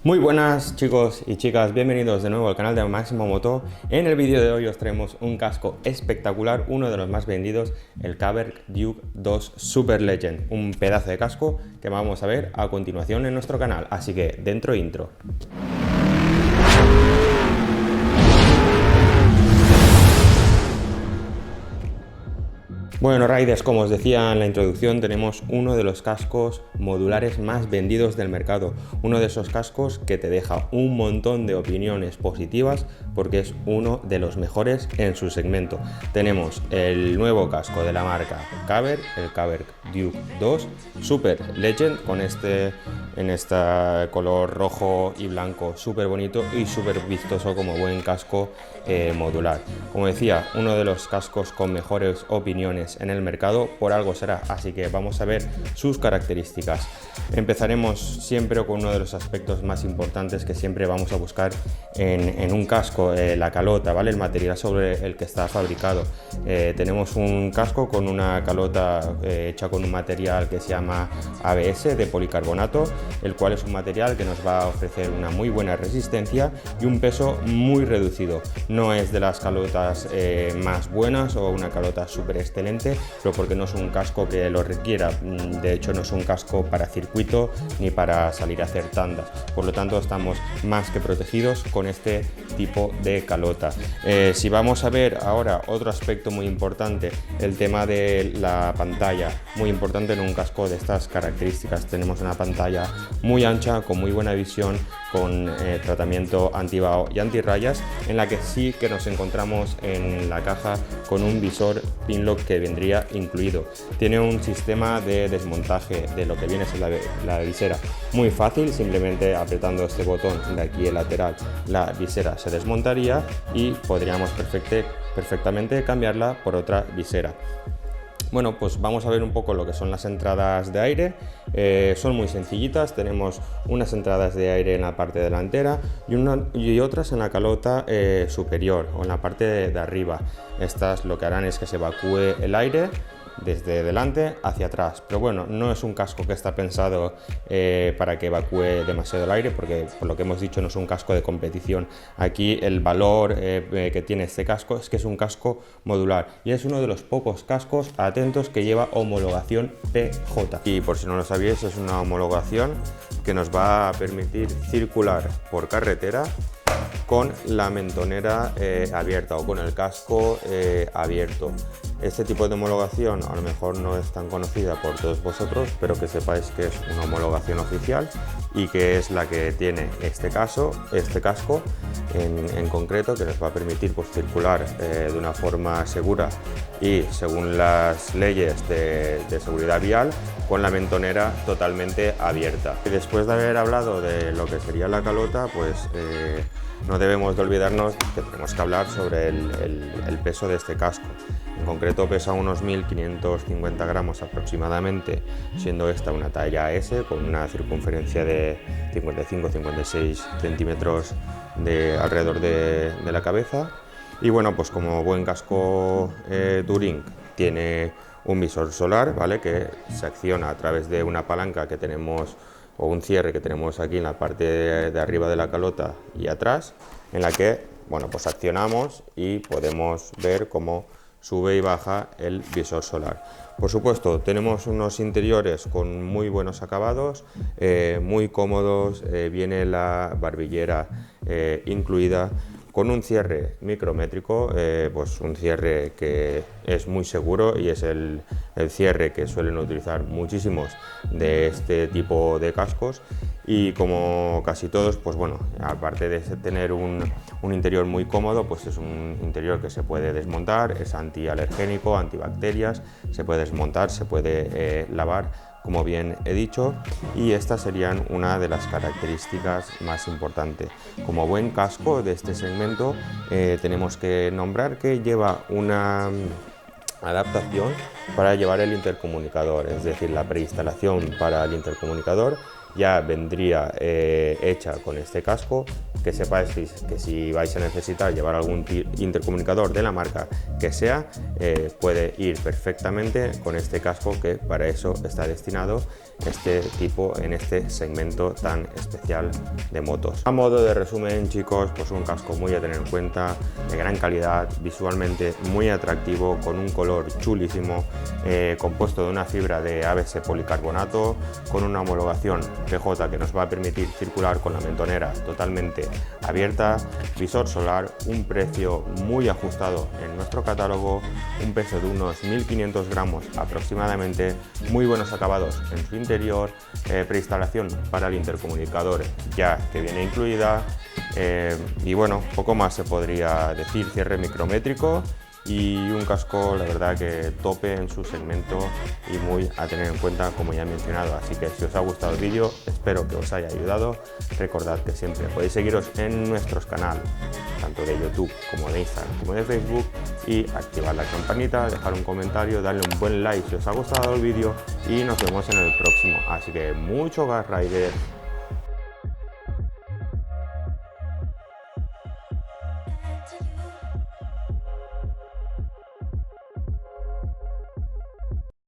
Muy buenas chicos y chicas, bienvenidos de nuevo al canal de Máximo Moto. En el vídeo de hoy os traemos un casco espectacular, uno de los más vendidos, el Kaberg Duke 2 Super Legend, un pedazo de casco que vamos a ver a continuación en nuestro canal, así que dentro intro. Bueno, Riders, como os decía en la introducción, tenemos uno de los cascos modulares más vendidos del mercado. Uno de esos cascos que te deja un montón de opiniones positivas porque es uno de los mejores en su segmento. Tenemos el nuevo casco de la marca Kaberg, el Kaberg Duke 2 Super Legend, con este color rojo y blanco, súper bonito y súper vistoso como buen casco modular. Como decía, uno de los cascos con mejores opiniones en el mercado, por algo será, así que vamos a ver sus características. Empezaremos siempre con uno de los aspectos más importantes que siempre vamos a buscar en un casco, la calota, ¿vale? El material sobre el que está fabricado. Tenemos un casco con una calota hecha con un material que se llama ABS de policarbonato, el cual es un material que nos va a ofrecer una muy buena resistencia y un peso muy reducido. No es de las calotas más buenas o una calota súper excelente, pero porque no es un casco que lo requiera. De hecho, no es un casco para circuito ni para salir a hacer tandas, por lo tanto estamos más que protegidos con este tipo de calota. Si vamos a ver ahora otro aspecto muy importante, el tema de la pantalla, muy importante en un casco de estas características. Tenemos una pantalla muy ancha, con muy buena visión, con tratamiento anti-vaho y anti-rayas, en la que sí que nos encontramos en la caja con un visor Pinlock que vendría incluido. Tiene un sistema de desmontaje de lo que viene a ser la visera muy fácil, simplemente apretando este botón de aquí el lateral, la visera se desmontaría y podríamos perfectamente cambiarla por otra visera. Bueno, pues vamos a ver un poco lo que son las entradas de aire. Son muy sencillitas, tenemos unas entradas de aire en la parte delantera y otras en la calota superior o en la parte de arriba. Estas lo que harán es que se evacúe el aire desde delante hacia atrás, pero bueno, no es un casco que está pensado para que evacúe demasiado el aire, porque por lo que hemos dicho no es un casco de competición. Aquí el valor que tiene este casco es que es un casco modular y es uno de los pocos cascos, atentos, que lleva homologación PJ. Y por si no lo sabíais, es una homologación que nos va a permitir circular por carretera con la mentonera abierta o con el casco abierto. Este tipo de homologación a lo mejor no es tan conocida por todos vosotros, pero que sepáis que es una homologación oficial y que es la que tiene este casco en concreto, que nos va a permitir pues, circular de una forma segura y según las leyes de seguridad vial, con la mentonera totalmente abierta. Y después de haber hablado de lo que sería la calota, pues no debemos de olvidarnos que tenemos que hablar sobre el peso de este casco. En concreto pesa unos 1550 gramos aproximadamente, siendo esta una talla S con una circunferencia de 55-56 centímetros alrededor de la cabeza. Y bueno, pues como buen casco Touring, tiene un visor solar, ¿vale? Que se acciona a través de una palanca que tenemos, o un cierre que tenemos aquí en la parte de arriba de la calota y atrás, en la que, bueno, pues accionamos y podemos ver cómo sube y baja el visor solar. Por supuesto, tenemos unos interiores con muy buenos acabados, muy cómodos, viene la barbillera incluida, con un cierre micrométrico, pues un cierre que es muy seguro y es el cierre que suelen utilizar muchísimos de este tipo de cascos. Y como casi todos, pues bueno, aparte de tener un interior muy cómodo, pues es un interior que se puede desmontar, es antialergénico, antibacterias, se puede desmontar, se puede lavar, como bien he dicho, y estas serían una de las características más importantes. Como buen casco de este segmento, tenemos que nombrar que lleva una adaptación para llevar el intercomunicador, es decir, la preinstalación para el intercomunicador ya vendría hecha con este casco. Que sepáis que si vais a necesitar llevar algún intercomunicador de la marca que sea, puede ir perfectamente con este casco, que para eso está destinado este tipo en este segmento tan especial de motos. A modo de resumen, chicos, pues un casco muy a tener en cuenta, de gran calidad, visualmente muy atractivo, con un color chulísimo, compuesto de una fibra de ABS policarbonato, con una homologación PJ que nos va a permitir circular con la mentonera totalmente abierta, visor solar, un precio muy ajustado en nuestro catálogo, un peso de unos 1500 gramos aproximadamente, muy buenos acabados en su interior, preinstalación para el intercomunicador ya que viene incluida, y bueno, poco más se podría decir. Cierre micrométrico y un casco, la verdad, que tope en su segmento y muy a tener en cuenta, como ya he mencionado. Así que si os ha gustado el vídeo, espero que os haya ayudado. Recordad que siempre podéis seguiros en nuestros canales, tanto de YouTube como de Instagram como de Facebook, y activar la campanita, dejar un comentario, darle un buen like si os ha gustado el vídeo, y nos vemos en el próximo. Así que mucho Gas Rider. To you.